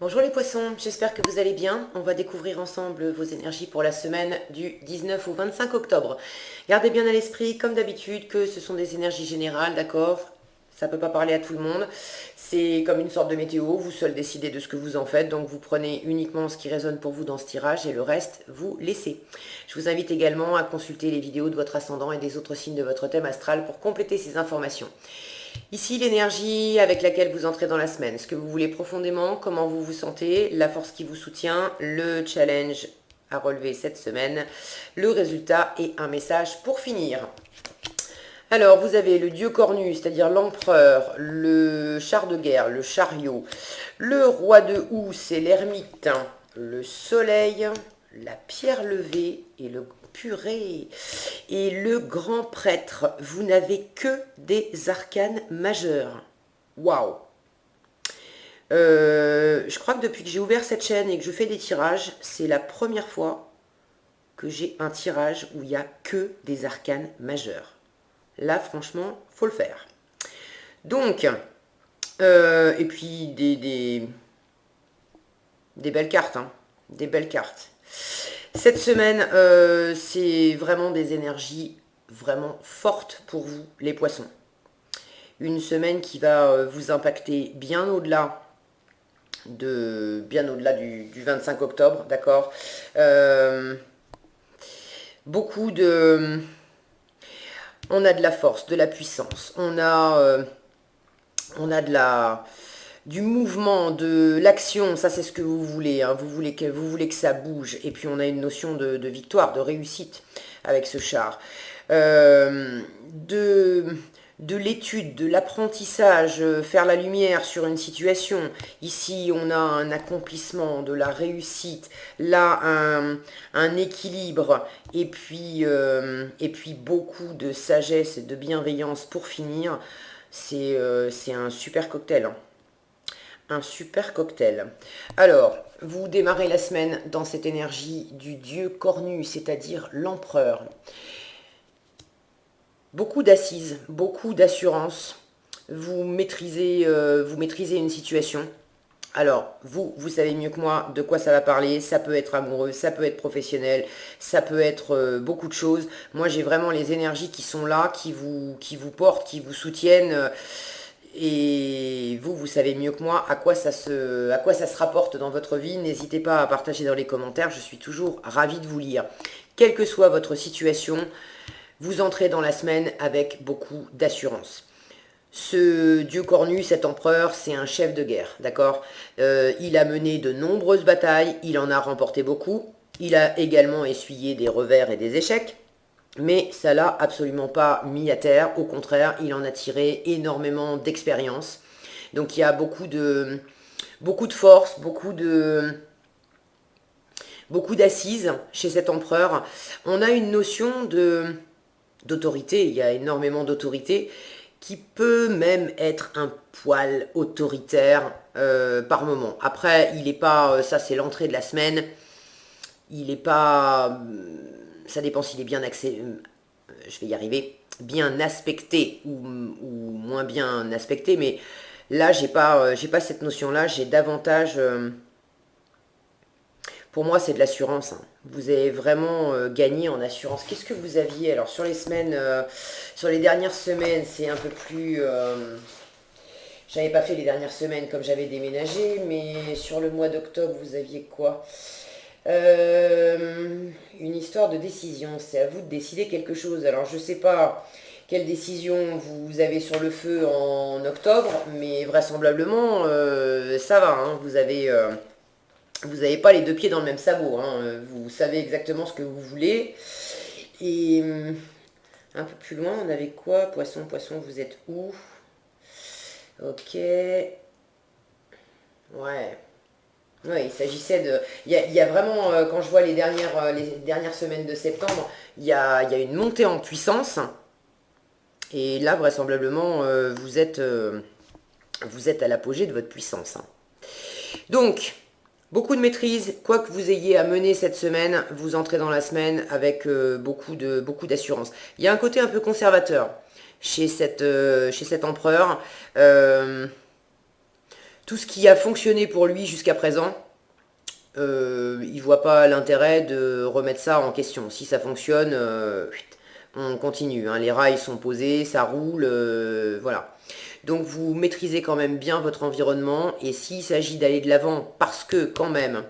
Bonjour les poissons, j'espère que vous allez bien. On va découvrir ensemble vos énergies pour la semaine du 19 au 25 octobre. Gardez bien à l'esprit, comme d'habitude, que ce sont des énergies générales, d'accord? Ça ne peut pas parler à tout le monde. C'est comme une sorte de météo, vous seul décidez de ce que vous en faites, donc vous prenez uniquement ce qui résonne pour vous dans ce tirage et le reste, vous laissez. Je vous invite également à consulter les vidéos de votre ascendant et des autres signes de votre thème astral pour compléter ces informations. Ici, l'énergie avec laquelle vous entrez dans la semaine, ce que vous voulez profondément, comment vous vous sentez, la force qui vous soutient, le challenge à relever cette semaine, le résultat et un message pour finir. Alors, vous avez le dieu cornu, c'est-à-dire l'empereur, le char de guerre, le chariot, le roi de houx, c'est l'ermite, le soleil, la pierre levée et le purée et le grand prêtre. Vous n'avez que des arcanes majeurs. Waouh! Je crois que depuis que j'ai ouvert cette chaîne et que je fais des tirages, c'est la première fois que j'ai un tirage où il n'y a que des arcanes majeurs. Là, franchement, faut le faire. Donc, et puis des belles cartes, hein, des belles cartes. Cette semaine, c'est vraiment des énergies vraiment fortes pour vous, les poissons. Une semaine qui va vous impacter bien au-delà du 25 octobre, d'accord. Beaucoup de, on a de la force, de la puissance, on a du mouvement, de l'action, ça c'est ce que vous voulez, hein. Vous voulez que ça bouge, et puis on a une notion de victoire, de réussite avec ce char. Euh, de, de l'étude, de l'apprentissage, faire la lumière sur une situation. Ici, on a un accomplissement, de la réussite, là, un équilibre, et puis beaucoup de sagesse et de bienveillance pour finir. C'est un super cocktail, hein. Un super cocktail. Alors, vous démarrez la semaine dans cette énergie du dieu cornu, c'est-à-dire l'empereur. Beaucoup d'assises, beaucoup d'assurance. Vous maîtrisez une situation. Alors, vous savez mieux que moi de quoi ça va parler. Ça peut être amoureux, ça peut être professionnel, ça peut être beaucoup de choses. Moi, j'ai vraiment les énergies qui sont là, qui vous portent, qui vous soutiennent. Et vous savez mieux que moi à quoi ça se rapporte dans votre vie. N'hésitez pas à partager dans les commentaires. Je suis toujours ravie de vous lire. Quelle que soit votre situation, vous entrez dans la semaine avec beaucoup d'assurance. Ce dieu cornu, cet empereur, c'est un chef de guerre, d'accord. Il a mené de nombreuses batailles, il en a remporté beaucoup, il a également essuyé des revers et des échecs, mais ça l'a absolument pas mis à terre, au contraire, il en a tiré énormément d'expérience. Donc il y a beaucoup de force, beaucoup d'assises chez cet empereur. On a une notion d'autorité, il y a énormément d'autorité, qui peut même être un poil autoritaire par moment. Après, il n'est pas, ça c'est l'entrée de la semaine, il n'est pas, ça dépend s'il est bien axé, je vais y arriver, bien aspecté ou moins bien aspecté, mais là j'ai pas cette notion-là, j'ai davantage, pour moi c'est de l'assurance, hein. Vous avez vraiment gagné en assurance. Qu'est-ce que vous aviez alors sur les semaines, sur les dernières semaines, c'est un peu plus, j'avais pas fait les dernières semaines comme j'avais déménagé, mais sur le mois d'octobre, vous aviez quoi? Une histoire de décision. C'est à vous de décider quelque chose. Alors, je sais pas quelle décision vous avez sur le feu en octobre, mais vraisemblablement, ça va, hein. Vous avez pas les deux pieds dans le même sabot, hein. Vous savez exactement ce que vous voulez. Et un peu plus loin, on avait quoi? Poisson, poisson, vous êtes où? Ok. Ouais. Ouais, il s'agissait de. Il y a vraiment, quand je vois les dernières semaines de septembre, il y a une montée en puissance. Et là, vraisemblablement, vous êtes à l'apogée de votre puissance, hein. Donc, beaucoup de maîtrise. Quoi que vous ayez à mener cette semaine, vous entrez dans la semaine avec beaucoup d'assurance. Il y a un côté un peu conservateur chez cet empereur. Euh, Tout ce qui a fonctionné pour lui jusqu'à présent, il ne voit pas l'intérêt de remettre ça en question. Si ça fonctionne, on continue, hein. Les rails sont posés, ça roule, voilà. Donc vous maîtrisez quand même bien votre environnement, et s'il s'agit d'aller de l'avant, parce que quand même,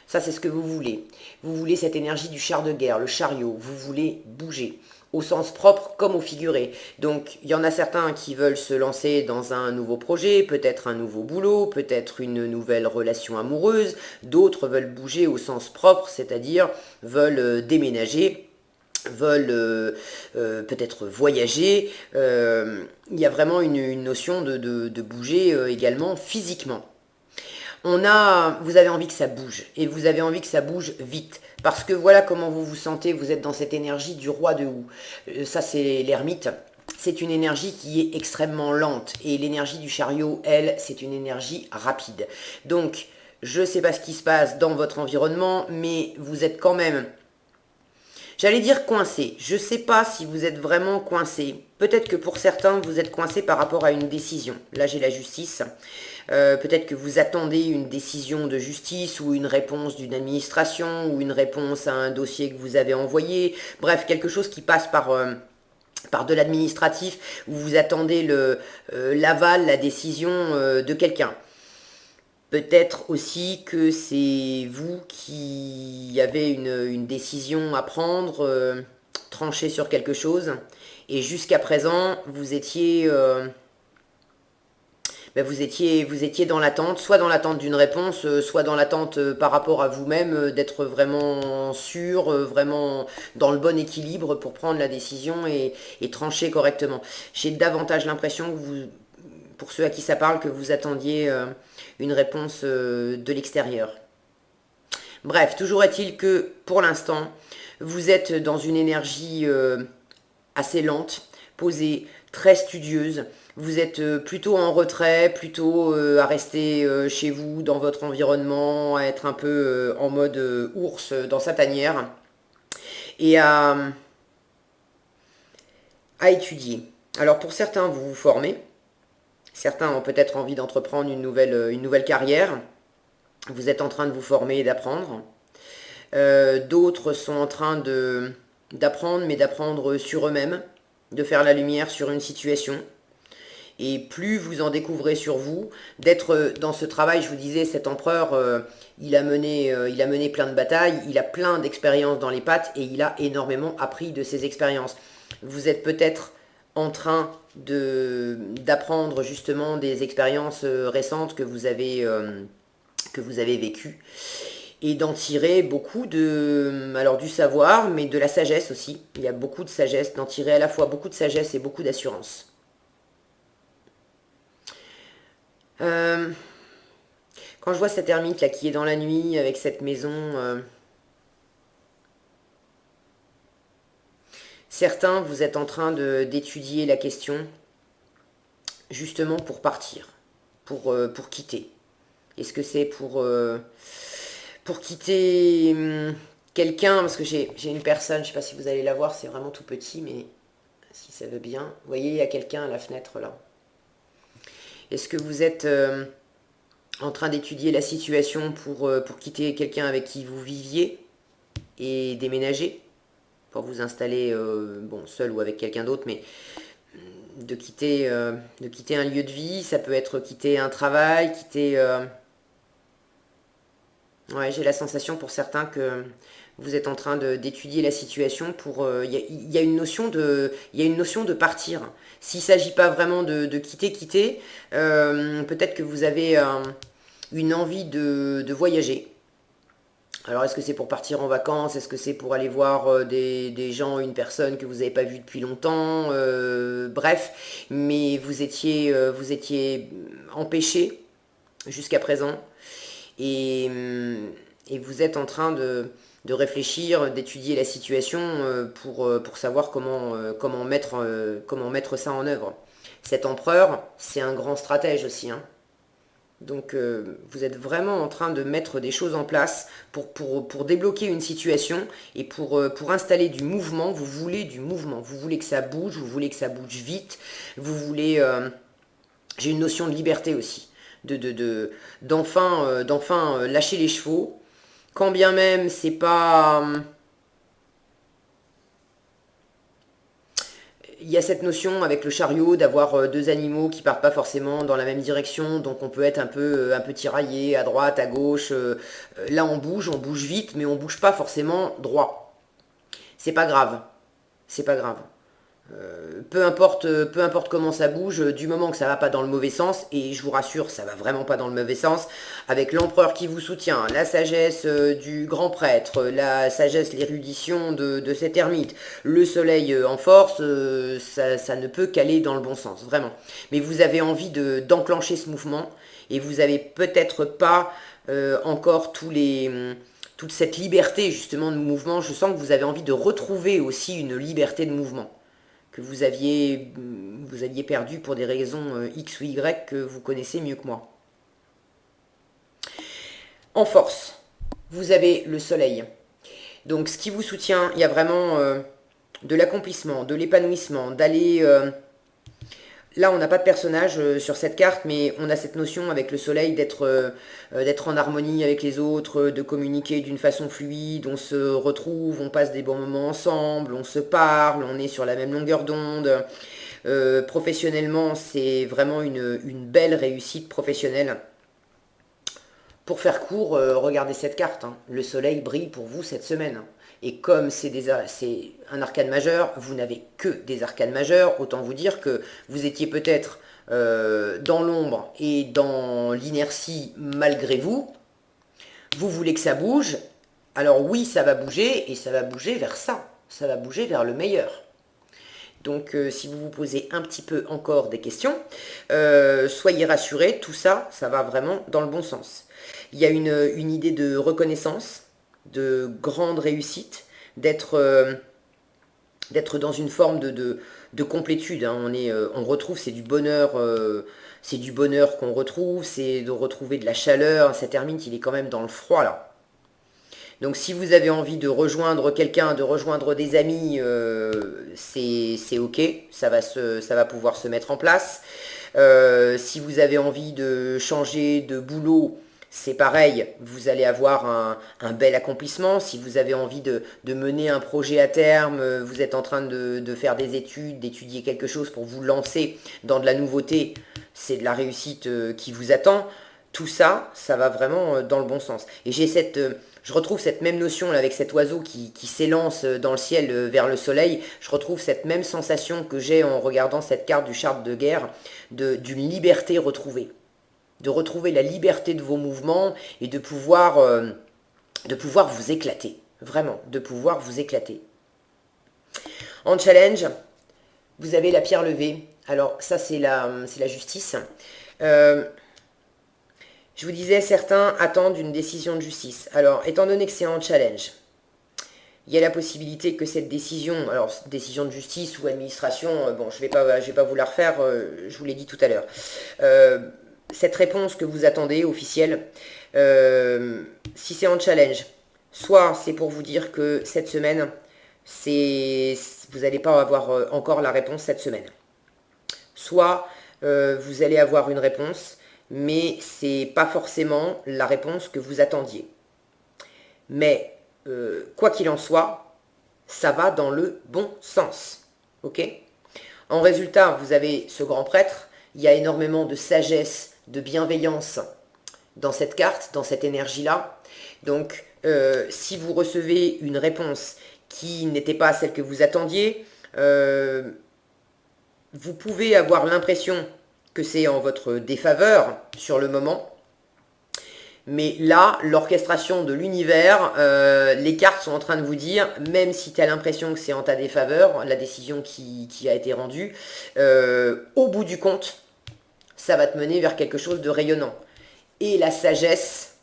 ça c'est ce que vous voulez. Vous voulez cette énergie du char de guerre, le chariot, vous voulez bouger, au sens propre comme au figuré. Donc il y en a certains qui veulent se lancer dans un nouveau projet, peut-être un nouveau boulot, peut-être une nouvelle relation amoureuse, d'autres veulent bouger au sens propre, c'est-à-dire veulent déménager, veulent peut-être voyager. Il y a vraiment une notion de bouger également physiquement. Vous avez envie que ça bouge, et vous avez envie que ça bouge vite, parce que voilà comment vous vous sentez, vous êtes dans cette énergie du roi de houx. Ça c'est l'ermite, c'est une énergie qui est extrêmement lente, et l'énergie du chariot, elle, c'est une énergie rapide. Donc, je ne sais pas ce qui se passe dans votre environnement, mais vous êtes quand même, j'allais dire coincé. Je ne sais pas si vous êtes vraiment coincé. Peut-être que pour certains, vous êtes coincé par rapport à une décision. Là, j'ai la justice. Peut-être que vous attendez une décision de justice ou une réponse d'une administration ou une réponse à un dossier que vous avez envoyé. Bref, quelque chose qui passe par de l'administratif, où vous attendez l'aval, la décision de quelqu'un. Peut-être aussi que c'est vous qui avez une décision à prendre, trancher sur quelque chose, et jusqu'à présent, vous étiez dans l'attente, soit dans l'attente d'une réponse, soit dans l'attente par rapport à vous-même, d'être vraiment sûr, vraiment dans le bon équilibre pour prendre la décision et trancher correctement. J'ai davantage l'impression que pour ceux à qui ça parle, que vous attendiez une réponse de l'extérieur. Bref, toujours est-il que pour l'instant, vous êtes dans une énergie assez lente, posée, très studieuse. Vous êtes plutôt en retrait, plutôt à rester chez vous, dans votre environnement, à être un peu en mode ours dans sa tanière, et à étudier. Alors pour certains, vous vous formez. Certains ont peut-être envie d'entreprendre une nouvelle carrière. Vous êtes en train de vous former et d'apprendre. D'autres sont en train d'apprendre, mais d'apprendre sur eux-mêmes, de faire la lumière sur une situation. Et plus vous en découvrez sur vous, d'être dans ce travail, je vous disais, cet empereur, il a mené plein de batailles, il a plein d'expériences dans les pattes, et il a énormément appris de ses expériences. Vous êtes peut-être en train d'apprendre justement des expériences récentes que vous avez vécues, et d'en tirer beaucoup alors du savoir, mais de la sagesse aussi. Il y a beaucoup de sagesse, d'en tirer à la fois beaucoup de sagesse et beaucoup d'assurance. Quand je vois cette ermite là qui est dans la nuit avec cette maison, certains, vous êtes en train d'étudier la question justement pour partir, pour quitter. Est-ce que c'est pour quitter quelqu'un, parce que j'ai une personne, je ne sais pas si vous allez la voir, c'est vraiment tout petit, mais si ça veut bien. Vous voyez, il y a quelqu'un à la fenêtre là. Est-ce que vous êtes en train d'étudier la situation pour quitter quelqu'un avec qui vous viviez et déménager, pour vous installer, bon, seul ou avec quelqu'un d'autre, mais de quitter un lieu de vie? Ça peut être quitter un travail, Ouais, j'ai la sensation pour certains que vous êtes en train d'étudier la situation pour... Il y a une notion de partir. S'il ne s'agit pas vraiment de quitter, peut-être que vous avez une envie de voyager. Alors, est-ce que c'est pour partir en vacances? Est-ce que c'est pour aller voir des gens, une personne que vous n'avez pas vue depuis longtemps? Bref, mais vous étiez empêché jusqu'à présent. Et vous êtes en train de réfléchir, d'étudier la situation pour savoir comment mettre ça en œuvre. Cet empereur, c'est un grand stratège aussi, hein. Donc vous êtes vraiment en train de mettre des choses en place pour débloquer une situation et pour installer du mouvement. Vous voulez du mouvement, vous voulez que ça bouge, vous voulez que ça bouge vite, vous voulez... j'ai une notion de liberté aussi. d'enfin lâcher les chevaux. Quand bien même c'est pas... Il y a cette notion avec le chariot d'avoir deux animaux qui partent pas forcément dans la même direction, donc on peut être un peu tiraillé à droite, à gauche. Là on bouge vite, mais on bouge pas forcément droit. C'est pas grave, c'est pas grave. Peu importe comment ça bouge, du moment que ça va pas dans le mauvais sens, et je vous rassure, ça va vraiment pas dans le mauvais sens, avec l'empereur qui vous soutient, la sagesse du grand prêtre, la sagesse, l'érudition de cet ermite, le soleil en force, ça ne peut qu'aller dans le bon sens, vraiment. Mais vous avez envie d'enclencher ce mouvement, et vous avez peut-être pas encore toute cette liberté justement de mouvement. Je sens que vous avez envie de retrouver aussi une liberté de mouvement que vous aviez perdu pour des raisons X ou Y que vous connaissez mieux que moi. En force, vous avez le soleil. Donc ce qui vous soutient, il y a vraiment de l'accomplissement, de l'épanouissement, d'aller... Là, on n'a pas de personnage sur cette carte, mais on a cette notion avec le soleil d'être en harmonie avec les autres, de communiquer d'une façon fluide, on se retrouve, on passe des bons moments ensemble, on se parle, on est sur la même longueur d'onde. Professionnellement, c'est vraiment une belle réussite professionnelle. Pour faire court, regardez cette carte, hein. Le soleil brille pour vous cette semaine. Et comme c'est un arcane majeur, vous n'avez que des arcanes majeurs, autant vous dire que vous étiez peut-être dans l'ombre et dans l'inertie malgré vous. Vous voulez que ça bouge, alors oui, ça va bouger, et ça va bouger vers ça. Ça va bouger vers le meilleur. Donc si vous vous posez un petit peu encore des questions, soyez rassurés, tout ça, ça va vraiment dans le bon sens. Il y a une idée de reconnaissance, de grande réussite, d'être dans une forme de complétude, hein. On retrouve, c'est du bonheur qu'on retrouve, c'est de retrouver de la chaleur. Cet ermite, il est quand même dans le froid là. Donc si vous avez envie de rejoindre quelqu'un, de rejoindre des amis, c'est ok, ça va pouvoir se mettre en place. Si vous avez envie de changer de boulot, c'est pareil, vous allez avoir un bel accomplissement. Si vous avez envie de mener un projet à terme, vous êtes en train de faire des études, d'étudier quelque chose pour vous lancer dans de la nouveauté, c'est de la réussite qui vous attend. Tout ça, ça va vraiment dans le bon sens. Et je retrouve cette même notion là, avec cet oiseau qui s'élance dans le ciel vers le soleil. Je retrouve cette même sensation que j'ai en regardant cette carte du char de guerre, d'une liberté retrouvée. De retrouver la liberté de vos mouvements et de pouvoir vous éclater. Vraiment, de pouvoir vous éclater. En challenge, vous avez la pierre levée. Alors ça, c'est la justice. Je vous disais, certains attendent une décision de justice. Alors, étant donné que c'est en challenge, il y a la possibilité que cette décision, alors décision de justice ou administration, bon, je vais pas vous la refaire, je vous l'ai dit tout à l'heure. Cette réponse que vous attendez, officielle, si c'est en challenge, soit c'est pour vous dire que cette semaine, vous n'allez pas avoir encore la réponse cette semaine. Soit vous allez avoir une réponse, mais c'est pas forcément la réponse que vous attendiez. Mais quoi qu'il en soit, ça va dans le bon sens. Ok ? En résultat, vous avez ce grand prêtre, il y a énormément de sagesse, de bienveillance dans cette carte, dans cette énergie-là. Donc, si vous recevez une réponse qui n'était pas celle que vous attendiez, vous pouvez avoir l'impression que c'est en votre défaveur sur le moment. Mais là, l'orchestration de l'univers, les cartes sont en train de vous dire, même si tu as l'impression que c'est en ta défaveur, la décision qui a été rendue, au bout du compte, ça va te mener vers quelque chose de rayonnant. Et la sagesse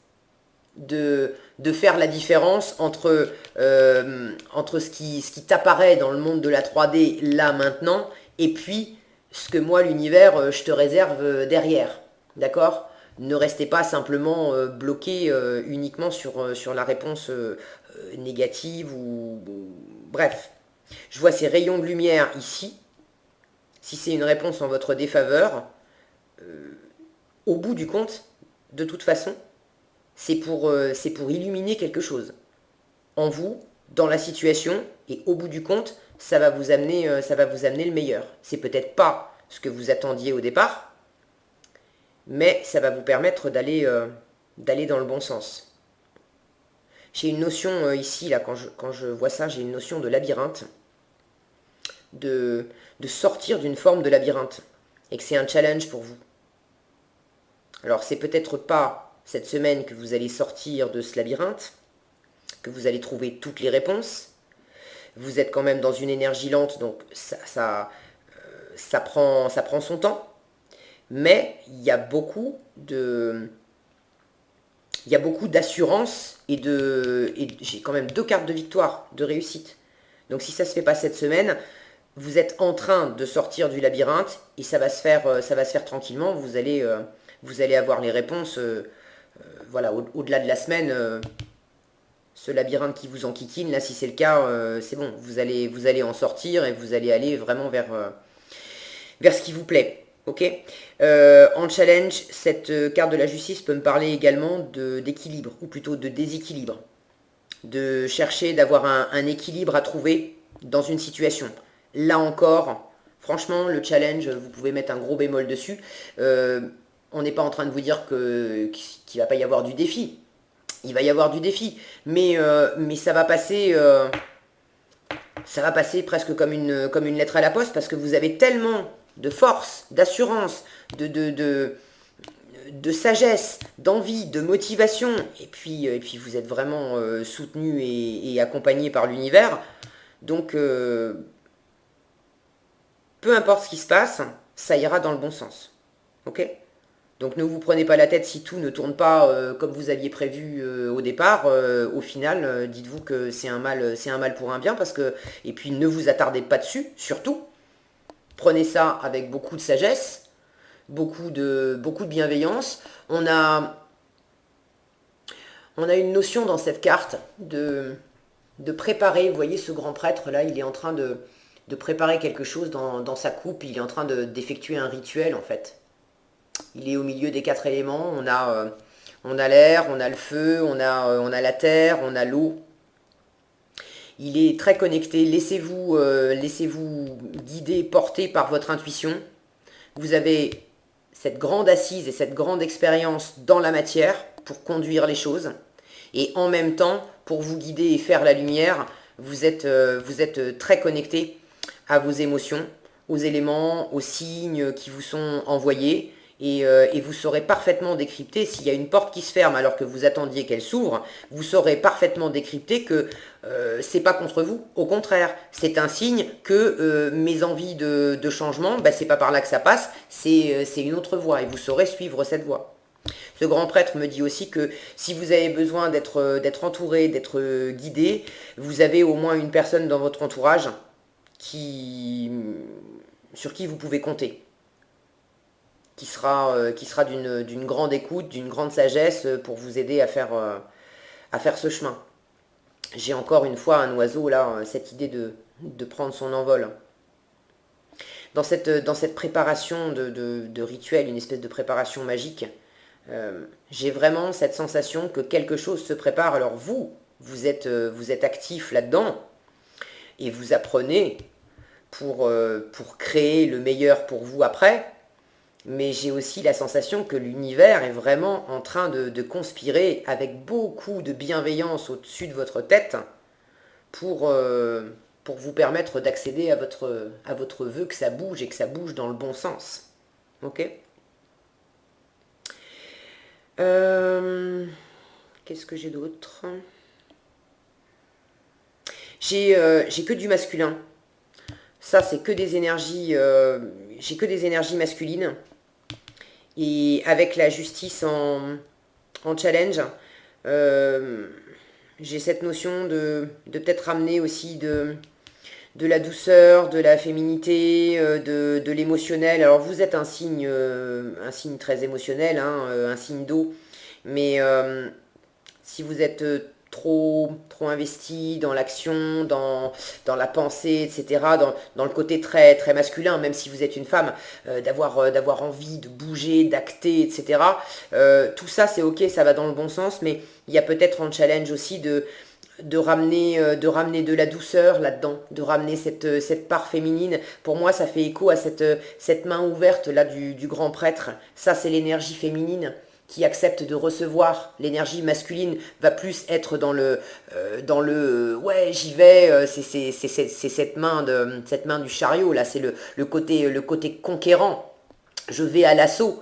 de faire la différence entre ce qui t'apparaît dans le monde de la 3D là maintenant, et puis ce que moi, l'univers, je te réserve derrière. D'accord ? Ne restez pas simplement bloqué uniquement sur la réponse négative bref. Je vois ces rayons de lumière ici. Si c'est une réponse en votre défaveur, au bout du compte, de toute façon, c'est pour illuminer quelque chose en vous, dans la situation, et au bout du compte, ça va vous amener le meilleur. C'est peut-être pas ce que vous attendiez au départ, mais ça va vous permettre d'aller dans le bon sens. J'ai une notion ici, là, quand je vois ça, j'ai une notion de labyrinthe, de sortir d'une forme de labyrinthe, et que c'est un challenge pour vous. Alors, c'est peut-être pas cette semaine que vous allez sortir de ce labyrinthe, que vous allez trouver toutes les réponses. Vous êtes quand même dans une énergie lente, donc ça prend son temps. Mais il y a beaucoup d'assurance et j'ai quand même 2 cartes de victoire, de réussite. Donc si ça ne se fait pas cette semaine, vous êtes en train de sortir du labyrinthe et ça va se faire tranquillement. Vous allez avoir les réponses, voilà, au-delà de la semaine. Ce labyrinthe qui vous enquiquine, là, si c'est le cas, c'est bon. Vous allez en sortir et vous allez aller vraiment vers ce qui vous plaît. Ok. En challenge, cette carte de la justice peut me parler également d'équilibre, ou plutôt de déséquilibre. De chercher d'avoir un équilibre à trouver dans une situation. Là encore, franchement, le challenge, vous pouvez mettre un gros bémol dessus. On n'est pas en train de vous dire qu'il ne va pas y avoir du défi. Il va y avoir du défi, mais ça va passer presque comme une lettre à la poste, parce que vous avez tellement de force, d'assurance, de sagesse, d'envie, de motivation, et puis vous êtes vraiment soutenu et accompagné par l'univers. Donc, peu importe ce qui se passe, ça ira dans le bon sens. Ok ? Donc ne vous prenez pas la tête si tout ne tourne pas comme vous aviez prévu au départ. Au final, dites-vous que c'est un mal pour un bien, et puis ne vous attardez pas dessus, surtout. Prenez ça avec beaucoup de sagesse, beaucoup de bienveillance. On a une notion dans cette carte de préparer. Vous voyez ce grand prêtre là, il est en train de préparer quelque chose dans sa coupe. Il est en train d'effectuer un rituel en fait. Il est au milieu des 4 éléments. On a l'air, on a le feu, on a la terre, on a l'eau. Il est très connecté. Laissez-vous guider, porter par votre intuition. Vous avez cette grande assise et cette grande expérience dans la matière pour conduire les choses. Et en même temps, pour vous guider et faire la lumière, vous êtes très connecté à vos émotions, aux éléments, aux signes qui vous sont envoyés. Et vous saurez parfaitement décrypter s'il y a une porte qui se ferme alors que vous attendiez qu'elle s'ouvre. Vous saurez parfaitement décrypter que c'est pas contre vous. Au contraire, c'est un signe que mes envies de changement, c'est pas par là que ça passe, c'est une autre voie. Et vous saurez suivre cette voie. Ce grand prêtre me dit aussi que si vous avez besoin d'être entouré, d'être guidé, vous avez au moins une personne dans votre entourage sur qui vous pouvez compter. Qui sera d'une grande écoute, d'une grande sagesse pour vous aider à faire ce chemin. J'ai encore une fois un oiseau là, cette idée de prendre son envol. Dans cette préparation de rituel, une espèce de préparation magique, j'ai vraiment cette sensation que quelque chose se prépare. Alors vous êtes actif là-dedans et vous apprenez pour créer le meilleur pour vous après. Mais j'ai aussi la sensation que l'univers est vraiment en train de conspirer avec beaucoup de bienveillance au-dessus de votre tête pour vous permettre d'accéder à votre vœu, que ça bouge et que ça bouge dans le bon sens. Ok ? Qu'est-ce que j'ai d'autre ? J'ai que du masculin. Ça, c'est que des énergies... j'ai que des énergies masculines. Et avec la justice en challenge, j'ai cette notion de peut-être ramener aussi de la douceur, de la féminité, de l'émotionnel. Alors vous êtes un signe très émotionnel, un signe d'eau. Mais si vous êtes trop investi dans l'action, dans la pensée, etc., dans le côté très, très masculin, même si vous êtes une femme, d'avoir envie de bouger, d'acter, etc. Tout ça, c'est ok, ça va dans le bon sens, mais il y a peut-être un challenge aussi de ramener de la douceur là-dedans, de ramener cette part féminine. Pour moi, ça fait écho à cette main ouverte là du grand prêtre. Ça, c'est l'énergie féminine qui accepte de recevoir. L'énergie masculine va plus être ouais, j'y vais, c'est cette main du chariot là, c'est le côté conquérant. Je vais à l'assaut.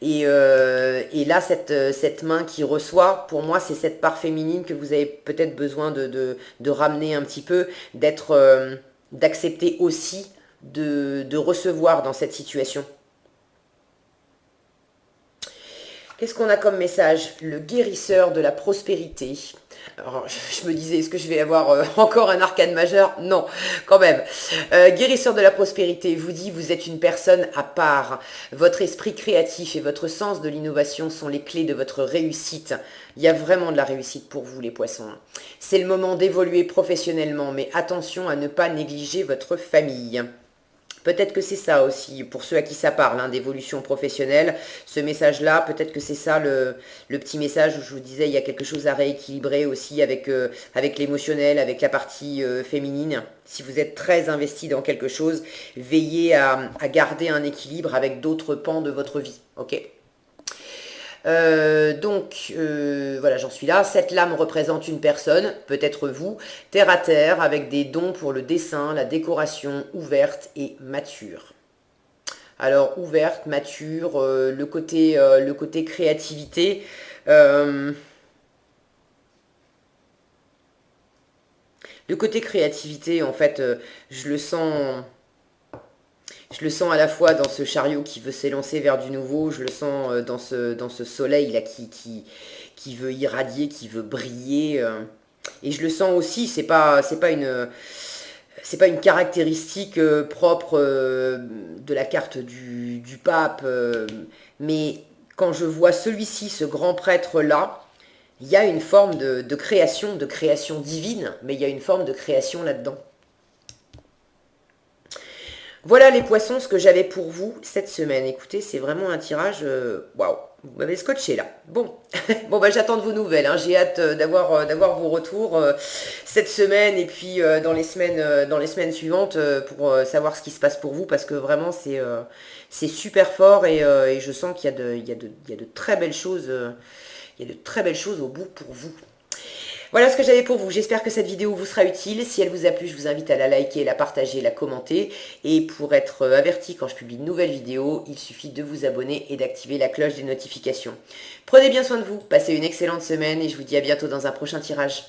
Et là, cette main qui reçoit, pour moi, c'est cette part féminine que vous avez peut-être besoin de ramener un petit peu, d'accepter aussi de recevoir dans cette situation. Qu'est-ce qu'on a comme message? Le guérisseur de la prospérité. Alors, je me disais, est-ce que je vais avoir encore un arcane majeur? Non, quand même. Guérisseur de la prospérité vous dit, vous êtes une personne à part. Votre esprit créatif et votre sens de l'innovation sont les clés de votre réussite. Il y a vraiment de la réussite pour vous, les poissons. C'est le moment d'évoluer professionnellement, mais attention à ne pas négliger votre famille. Peut-être que c'est ça aussi, pour ceux à qui ça parle, hein, d'évolution professionnelle, ce message-là, peut-être que c'est ça le petit message où je vous disais, il y a quelque chose à rééquilibrer aussi avec l'émotionnel, avec la partie féminine. Si vous êtes très investi dans quelque chose, veillez à garder un équilibre avec d'autres pans de votre vie, ok ? Voilà, j'en suis là. Cette lame représente une personne, peut-être vous, terre à terre, avec des dons pour le dessin, la décoration, ouverte et mature. Alors, ouverte, mature, le côté créativité. Le côté créativité, en fait, je le sens à la fois dans ce chariot qui veut s'élancer vers du nouveau, je le sens dans ce soleil là qui veut irradier, qui veut briller. Et je le sens aussi, c'est pas une caractéristique propre de la carte du pape, mais quand je vois celui-ci, ce grand prêtre là, il y a une forme de création divine, mais il y a une forme de création là-dedans. Voilà les poissons, ce que j'avais pour vous cette semaine. Écoutez, c'est vraiment un tirage... Waouh, vous m'avez scotché là. Bon, bon bah, j'attends de vos nouvelles. Hein. J'ai hâte d'avoir vos retours cette semaine et puis dans les semaines suivantes pour savoir ce qui se passe pour vous parce que vraiment c'est super fort et je sens qu'il y a de très belles choses. Il y a de très belles choses au bout pour vous. Voilà ce que j'avais pour vous. J'espère que cette vidéo vous sera utile. Si elle vous a plu, je vous invite à la liker, la partager, la commenter. Et pour être averti quand je publie de nouvelles vidéos, il suffit de vous abonner et d'activer la cloche des notifications. Prenez bien soin de vous, passez une excellente semaine et je vous dis à bientôt dans un prochain tirage.